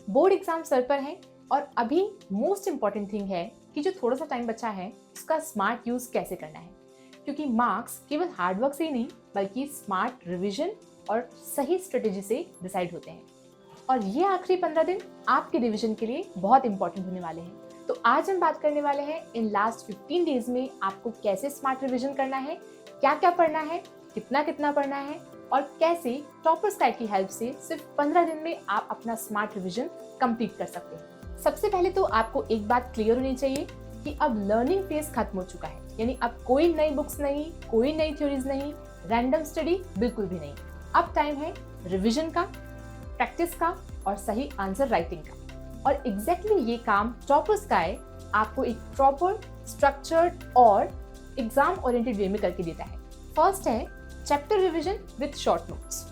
Board exam sir पर है और अभी मोस्ट इम्पॉर्टेंट थिंग है कि जो थोड़ा सा टाइम बचा है उसका स्मार्ट यूज कैसे करना है, क्योंकि मार्क्स केवल हार्डवर्क से ही नहीं बल्कि स्मार्ट रिवीजन और सही स्ट्रेटेजी से डिसाइड होते हैं। और ये आखिरी 15 दिन आपके रिवीजन के लिए बहुत इंपॉर्टेंट होने वाले हैं। तो आज हम बात करने वाले हैं इन लास्ट 15 डेज में आपको कैसे स्मार्ट रिवीजन करना है, क्या क्या पढ़ना है, कितना कितना पढ़ना है और कैसे टॉपर्स गाइड की हेल्प से सिर्फ 15 दिन में आप अपना स्मार्ट रिवीजन कंप्लीट कर सकते हैं। सबसे पहले तो आपको एक बात क्लियर होनी चाहिए कि अब लर्निंग फेज खत्म हो चुका है, यानी अब कोई नई बुक्स नहीं, कोई नई थ्योरीज नहीं, रैंडम स्टडी बिल्कुल भी नहीं। अब टाइम है रिवीजन का, प्रैक्टिस का और सही आंसर राइटिंग का। और एग्जैक्टली ये काम टॉपर्स गाइड आपको एक प्रॉपर स्ट्रक्चर्ड और एग्जाम ओरिएंटेड वे में करके देता है। फर्स्ट है chapter revision with short notes.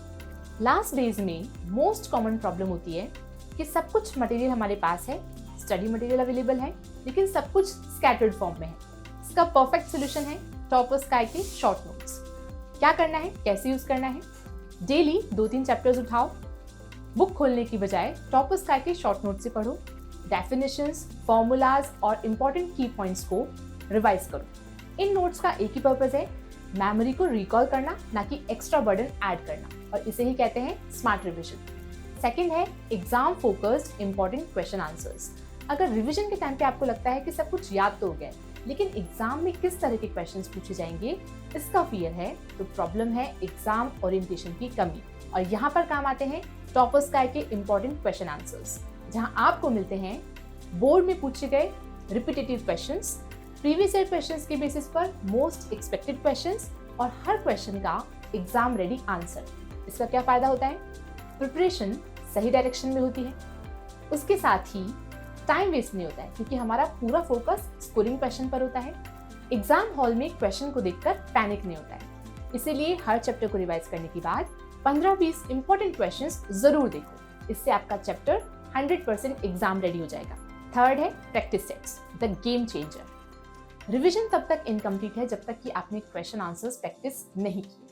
Last days में मोस्ट कॉमन प्रॉब्लम होती है कि सब कुछ मटेरियल हमारे पास है, स्टडी मटेरियल अवेलेबल है, लेकिन सब कुछ स्कैटर्ड फॉर्म में है। इसका परफेक्ट सोल्यूशन है टॉपर्स गाइड के शॉर्ट नोट्स। क्या करना है, कैसे यूज करना है? डेली 2-3 चैप्टर्स उठाओ, बुक खोलने की बजाय टॉपर्स गाइड के शॉर्ट नोट से पढ़ो, डेफिनेशंस, फॉर्मूलाज और इंपॉर्टेंट की पॉइंट्स को रिवाइज करो। इन नोट्स का एक ही पर्पस है, मेमोरी को रिकॉल करना, ना कि एक्स्ट्रा बर्डन ऐड करना, और इसे ही कहते हैं स्मार्ट रिविजन। सेकेंड है exam focused important question answers. अगर रिविजन के टाइम पे आपको लगता है कि सब कुछ याद तो हो गया, लेकिन एग्जाम में किस तरह के क्वेश्चंस पूछे जाएंगे इसका फियर है, तो प्रॉब्लम है एग्जाम ओरिएंटेशन की कमी। और यहाँ पर काम आते हैं टॉपर्स गाइड के इंपॉर्टेंट क्वेश्चन आंसर्स, जहाँ आपको मिलते हैं बोर्ड में पूछे गए repetitive questions, previous year questions के बेसिस पर मोस्ट एक्सपेक्टेड क्वेश्चंस और हर क्वेश्चन का एग्जाम रेडी आंसर। इसका क्या फायदा होता है? प्रिपरेशन सही डायरेक्शन में होती है, उसके साथ ही टाइम वेस्ट नहीं होता है क्योंकि हमारा पूरा फोकस स्कोरिंग क्वेश्चन पर होता है। एग्जाम हॉल में क्वेश्चन को देखकर पैनिक नहीं होता है। इसीलिए हर चैप्टर को रिवाइज करने के बाद 15-20 इंपॉर्टेंट क्वेश्चंस जरूर देखो, इससे आपका चैप्टर 100% एग्जाम रेडी हो जाएगा। थर्ड है practice sets, the game changer. Revision तब तक इनकम्प्लीट है जब तक कि आपने क्वेश्चन आंसर्स प्रैक्टिस नहीं की।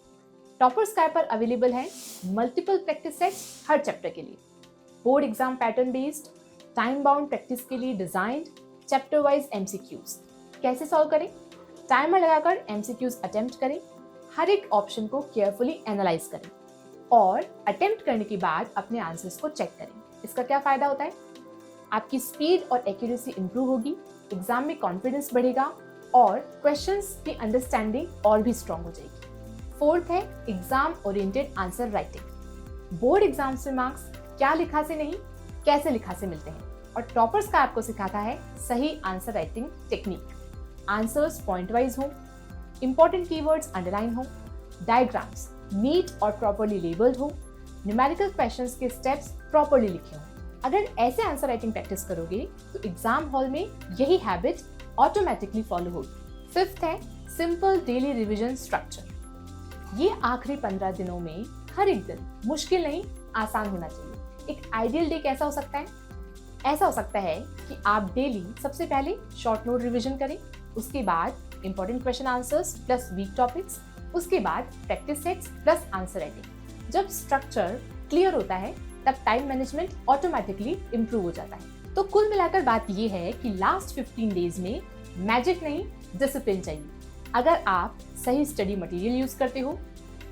टॉपर्स गाइड पर अवेलेबल है मल्टीपल प्रैक्टिस सेट्स हर चैप्टर के लिए, board exam pattern based, time bound practice के लिए डिजाइंड, चैप्टर वाइज एमसीक्यूज। कैसे सॉल्व करें? टाइमर लगाकर एमसीक्यूज अटेम्प्ट करें, हर एक ऑप्शन को केयरफुली एनालाइज करें और अटेम्प्ट करने के बाद अपने आंसर्स को चेक करें। इसका क्या फायदा होता है? आपकी स्पीड और एक्यूरेसी इंप्रूव होगी, एग्जाम में कॉन्फिडेंस बढ़ेगा और क्वेश्चंस की अंडरस्टैंडिंग और भी स्ट्रांग हो जाएगी। फोर्थ है exam oriented answer writing. Board exam से मार्क्स क्या लिखा से नहीं, कैसे लिखा से मिलते हैं, और टॉपर्स का आपको सिखाता है सही answer writing technique. Answers point wise हो, इंपॉर्टेंट कीवर्ड्स अंडरलाइन हो, डायग्राम्स नीट और प्रॉपर्ली लेबल्ड हो, न्यूमेरिकल क्वेश्चंस के स्टेप्स प्रॉपर्ली लिखे हों। अगर ऐसे आंसर राइटिंग प्रैक्टिस करोगे तो एग्जाम हॉल में यही हैबिट ऑटोमेटिकली फॉलो होगी। फिफ्थ है सिंपल डेली रिवीजन स्ट्रक्चर। ये आखिरी 15 दिनों में हर एक दिन मुश्किल नहीं, आसान होना चाहिए। एक आइडियल डे कैसा हो सकता है? ऐसा हो सकता है कि आप डेली सबसे पहले शॉर्ट नोट रिवीजन करें, उसके बाद important question answers plus week topics, उसके बाद practice sets plus answer writing. जब स्ट्रक्चर क्लियर होता है तब टाइम मैनेजमेंट ऑटोमेटिकली इंप्रूव हो जाता है। तो कुल मिलाकर बात ये है कि लास्ट 15 डेज में मैजिक नहीं, डिसिप्लिन चाहिए। अगर आप सही स्टडी मटेरियल यूज करते हो,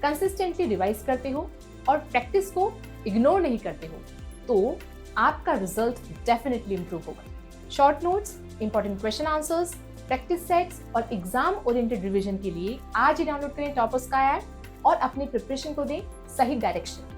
कंसिस्टेंटली रिवाइज करते हो और प्रैक्टिस को इग्नोर नहीं करते हो, तो आपका रिजल्ट डेफिनेटली इंप्रूव होगा। Short notes, important question answers, practice sets और एग्जाम ओरिएंटेड रिवीजन के लिए आज ही डाउनलोड करें टॉपर्स का ऐप और अपनी प्रिपरेशन को दें सही डायरेक्शन।